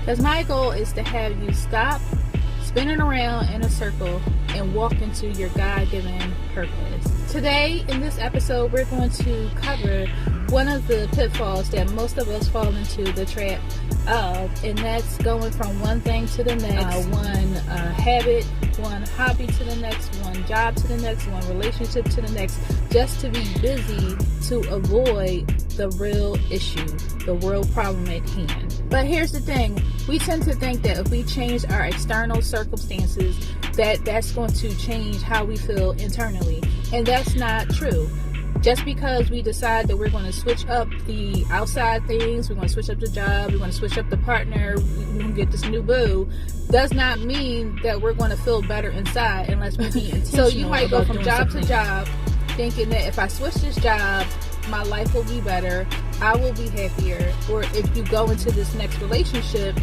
Because my goal is to have you stop spinning around in a circle and walk into your God-given purpose. Today, in this episode, we're going to cover one of the pitfalls that most of us fall into the trap of, and that's going from one thing to the next, one habit, one hobby to the next, one job to the next, one relationship to the next, just to be busy to avoid the real issue, the real problem at hand. But here's the thing, we tend to think that if we change our external circumstances, that's going to change how we feel internally, and that's not true. Just because we decide that we're going to switch up the outside things, we're going to switch up the job, we're going to switch up the partner, we're going to get this new boo, does not mean that we're going to feel better inside unless we be intentional. So you might go from job to job thinking that if I switch this job, my life will be better, I will be happier. Or if you go into this next relationship,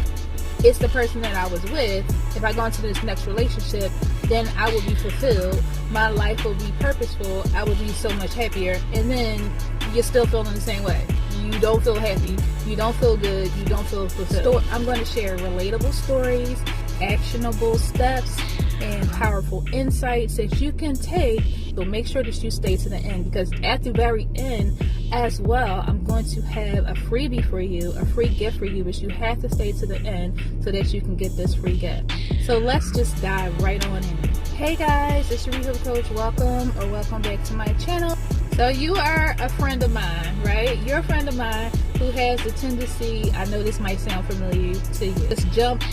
it's the person that I was with. If I go into this next relationship, then I will be fulfilled. My life will be purposeful. I will be so much happier. And then you're still feeling the same way. You don't feel happy. You don't feel good. You don't feel fulfilled. I'm going to share relatable stories, actionable steps, and powerful insights that you can take. So make sure that you stay to the end, because at the very end as well, I'm going to have a freebie for you, a free gift for you, but you have to stay to the end so that you can get this free gift. So let's just dive right on in. Hey guys, it's your ReHope Coach. Welcome back to my channel. So you are a friend of mine, right? You're a friend of mine who has the tendency, I know this might sound familiar to you, just jump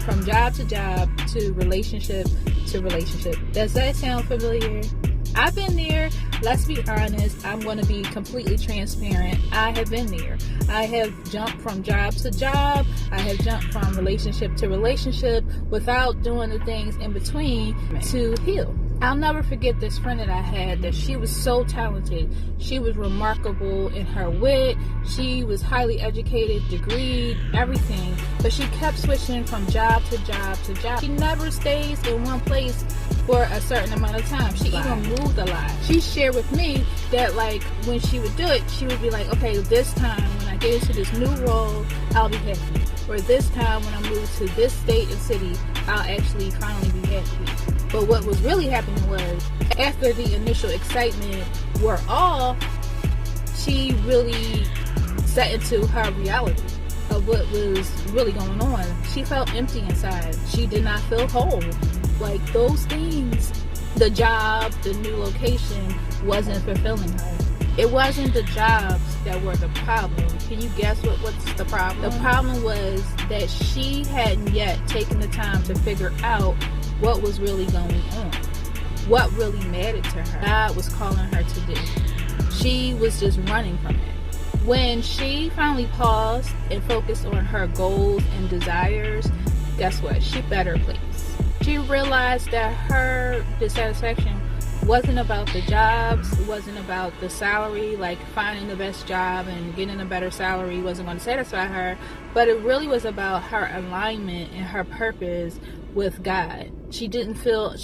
from job to job to relationship to relationship. Does that sound familiar? I've been there. Let's be honest. I'm going to be completely transparent. I have been there. I have jumped from job to job. I have jumped from relationship to relationship without doing the things in between to heal. I'll never forget this friend that I had, that she was so talented. She was remarkable in her wit. She was highly educated, degreed, everything. But she kept switching from job to job to job. She never stays in one place for a certain amount of time. She even moved a lot. She shared with me that, like, when she would do it, she would be like, okay, this time when I get into this new role, I'll be happy. Or this time when I move to this state and city, I'll actually finally be happy. But what was really happening was, after the initial excitement wore off, she really set into her reality of what was really going on. She felt empty inside. She did not feel whole. Like, those things, the job, the new location, wasn't fulfilling her. It wasn't the jobs that were the problem. Can you guess what's the problem? The problem was that she hadn't yet taken the time to figure out what was really going on, what really mattered to her, God was calling her to do. She was just running from it. When she finally paused and focused on her goals and desires, guess what? She better place. She realized that her dissatisfaction wasn't about the jobs, it wasn't about the salary, like finding the best job and getting a better salary wasn't going to satisfy her, but it really was about her alignment and her purpose with God. She felt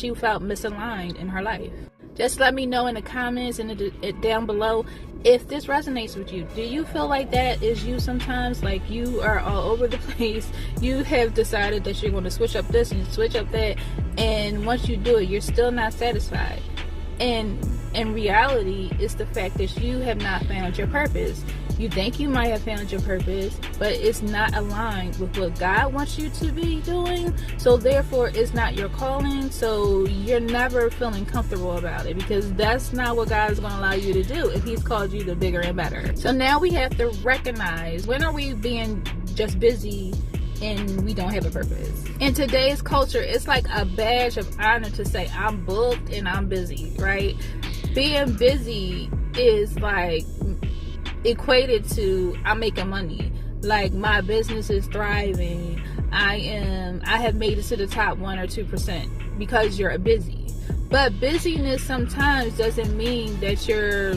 misaligned in her life. Just let me know in the comments and down below if this resonates with you. Do you feel like that is you sometimes? Like, you are all over the place. You have decided that you're going to switch up this and switch up that, and once you do it, you're still not satisfied. And in reality, it's the fact that you have not found your purpose. You think you might have found your purpose, but it's not aligned with what God wants you to be doing. So therefore, it's not your calling. So you're never feeling comfortable about it, because that's not what God is going to allow you to do if He's called you to bigger and better. So now we have to recognize, when are we being just busy and we don't have a purpose? In today's culture, it's like a badge of honor to say, I'm booked and I'm busy, right? Being busy is like equated to, I'm making money, like my business is thriving, I have made it to the top 1 or 2% because you're busy. But busyness sometimes doesn't mean that you're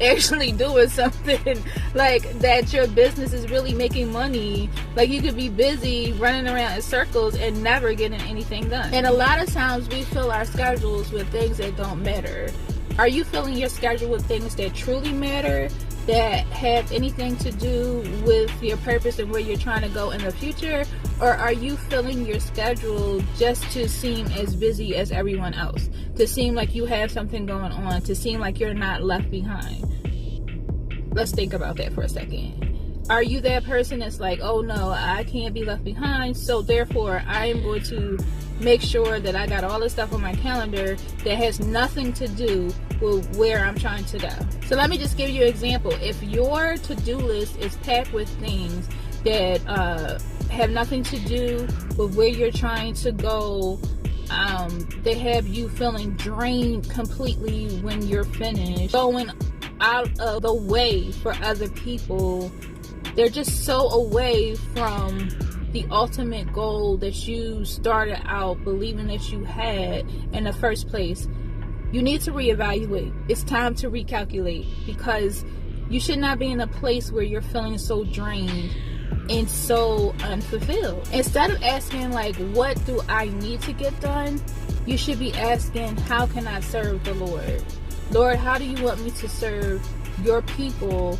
actually doing something, like that your business is really making money. Like, you could be busy running around in circles and never getting anything done. And a lot of times we fill our schedules with things that don't matter. Are you filling your schedule with things that truly matter? that have anything to do with your purpose and where you're trying to go in the future? Or are you filling your schedule just to seem as busy as everyone else, to seem like you have something going on, to seem like you're not left behind? Let's think about that for a second. Are you that person that's like, oh no, I can't be left behind, so therefore I am going to make sure that I got all this stuff on my calendar that has nothing to do with where I'm trying to go? So let me just give you an example. If your to-do list is packed with things that have nothing to do with where you're trying to go, they have you feeling drained completely when you're finished, going out of the way for other people, they're just so away from the ultimate goal that you started out believing that you had in the first place. You need to reevaluate. It's time to recalculate, because you should not be in a place where you're feeling so drained and so unfulfilled. Instead of asking like, what do I need to get done? You should be asking, how can I serve the Lord? Lord, how do you want me to serve your people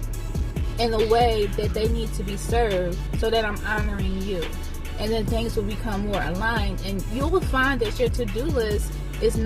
in the way that they need to be served, so that I'm honoring you? And then things will become more aligned, and you will find that your to-do list is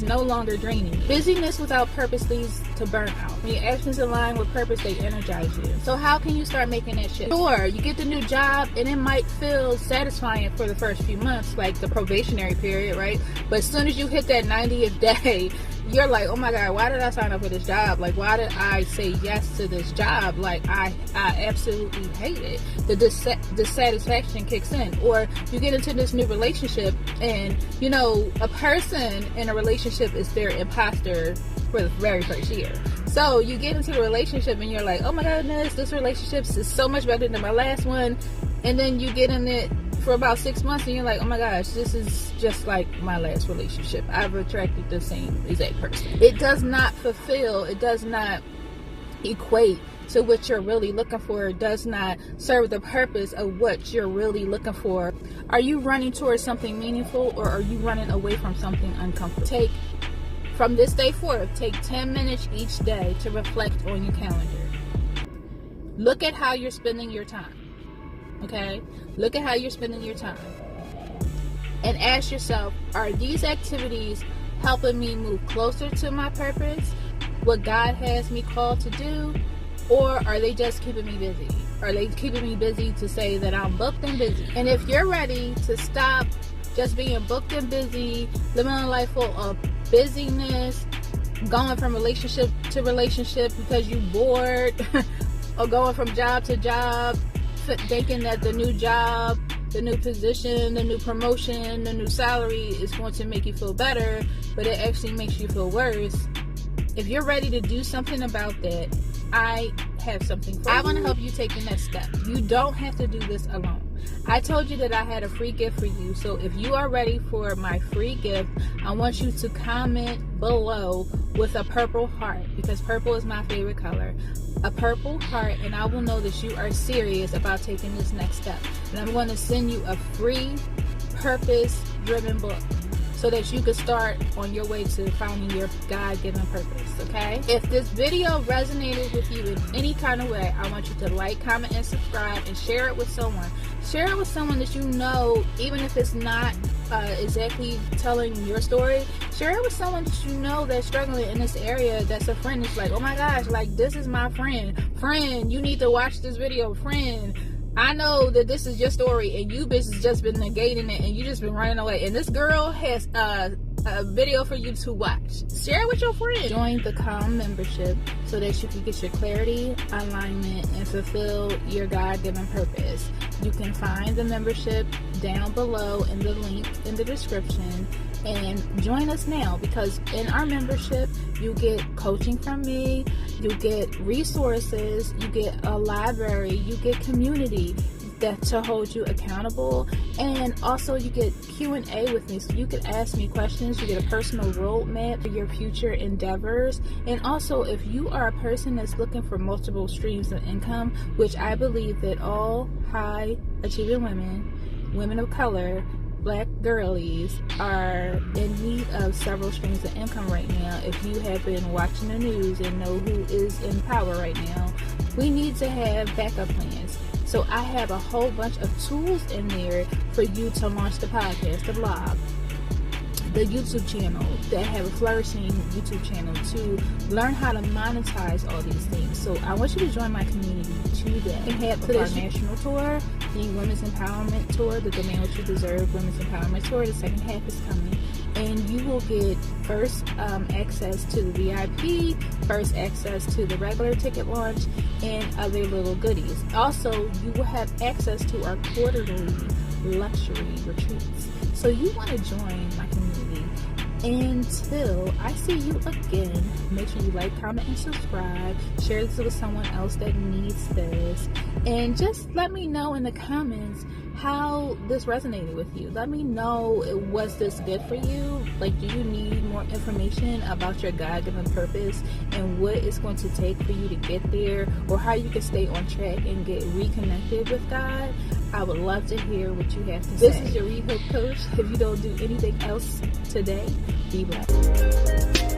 no longer draining. Busyness without purpose leads to burnout. When your actions align with purpose, they energize you. So how can you start making that shift? Sure, you get the new job and it might feel satisfying for the first few months, like the probationary period, right? But as soon as you hit that 90th day, you're like, oh my God, why did I sign up for this job? Like, why did I say yes to this job? Like, I absolutely hate it. The dissatisfaction kicks in. Or you get into this new relationship, and, you know, a person in a relationship is their imposter for the very first year. So you get into the relationship and you're like, oh my goodness, this relationship is so much better than my last one. And then you get in it for about 6 months and you're like, oh my gosh, this is just like my last relationship. I've attracted the same exact person. It does not fulfill, it does not equate to what you're really looking for. It does not serve the purpose of what you're really looking for. Are you running towards something meaningful, or are you running away from something uncomfortable? From this day forth, take 10 minutes each day to reflect on your calendar. Look at how you're spending your time. Okay? Look at how you're spending your time. And ask yourself, are these activities helping me move closer to my purpose, what God has me called to do? Or are they just keeping me busy? Are they keeping me busy to say that I'm booked and busy? And if you're ready to stop just being booked and busy, living a life full of busyness, going from relationship to relationship because you're bored, or going from job to job, thinking that the new job, the new position, the new promotion, the new salary is going to make you feel better, but it actually makes you feel worse. If you're ready to do something about that, I have something for you. I want to help you take the next step. You don't have to do this alone. I told you that I had a free gift for you. So if you are ready for my free gift, I want you to comment below with a purple heart, because purple is my favorite color. A purple heart, and I will know that you are serious about taking this next step. And I'm going to send you a free purpose-driven book, so that you can start on your way to finding your God-given purpose, okay? If this video resonated with you in any kind of way, I want you to like, comment, and subscribe, and share it with someone. Share it with someone that you know, even if it's not exactly telling your story. Share it with someone that you know that's struggling in this area, that's a friend that's like, oh my gosh, like, this is my friend. Friend, you need to watch this video. Friend, I know that this is your story and you bitch has just been negating it and you just been running away, and this girl has a video for you to watch. Share it with your friends. Join the Calm membership so that you can get your clarity, alignment, and fulfill your God-given purpose. You can find the membership down below in the link in the description, and join us now, because in our membership you get coaching from me, you get resources, you get a library, you get community that to hold you accountable, and also you get Q&A with me, so you can ask me questions. You get a personal roadmap for your future endeavors. And also, if you are a person that's looking for multiple streams of income, which I believe that all high achieving women of color, Black girlies are in need of several streams of income right now. If you have been watching the news and know who is in power right now, we need to have backup plans. So I have a whole bunch of tools in there for you to launch the podcast, the blog, the YouTube channel, that have a flourishing YouTube channel, to learn how to monetize all these things. So I want you to join my community today. We have our national tour, the Women's Empowerment Tour, the Demand What You Deserve Women's Empowerment Tour. The second half is coming, and you will get first access to the VIP, first access to the regular ticket launch, and other little goodies. Also, you will have access to our quarterly luxury retreats. So you want to join my community. Until I see you again, make sure you like, comment, and subscribe. Share this with someone else that needs this. And just let me know in the comments how this resonated with you. Let me know, was this good for you? Like, do you need more information about your God-given purpose and what it's going to take for you to get there, or how you can stay on track and get reconnected with God? I would love to hear what you have to say. This is your ReHope Coach. If you don't do anything else today, be blessed.